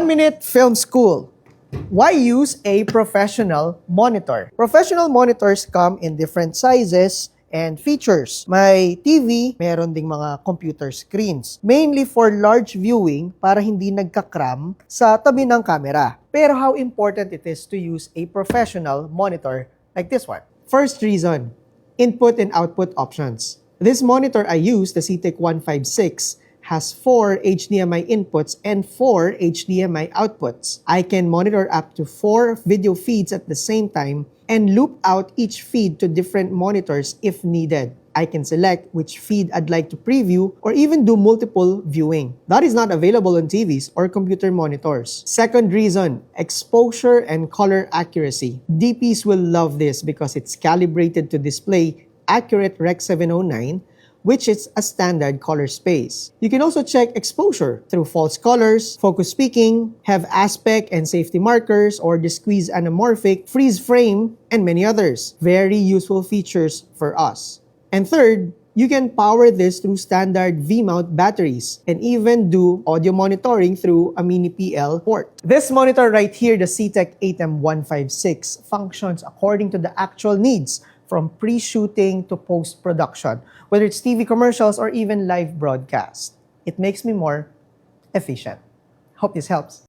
1-minute film school. Why use a professional monitor? Professional monitors come in different sizes and features. May TV, meron ding mga computer screens. Mainly for large viewing para hindi nagkakram sa tabi ng camera. Pero how important it is to use a professional monitor like this one? First reason, input and output options. This monitor I use, the CTEK 156, has 4 HDMI inputs and 4 HDMI outputs. I can monitor up to 4 video feeds at the same time and loop out each feed to different monitors if needed. I can select which feed I'd like to preview or even do multiple viewing. That is not available on TVs or computer monitors. Second reason, exposure and color accuracy. DPs will love this because it's calibrated to display accurate Rec. 709, which is a standard color space. You can also check exposure through false colors, focus peaking, have aspect and safety markers, or the squeeze anamorphic, freeze frame, and many others. Very useful features for us. And third, you can power this through standard V-mount batteries and even do audio monitoring through a mini PL port. This monitor right here, the CTEK 8M156, functions according to the actual needs from pre-shooting to post-production, whether it's TV commercials or even live broadcast. It makes me more efficient. Hope this helps.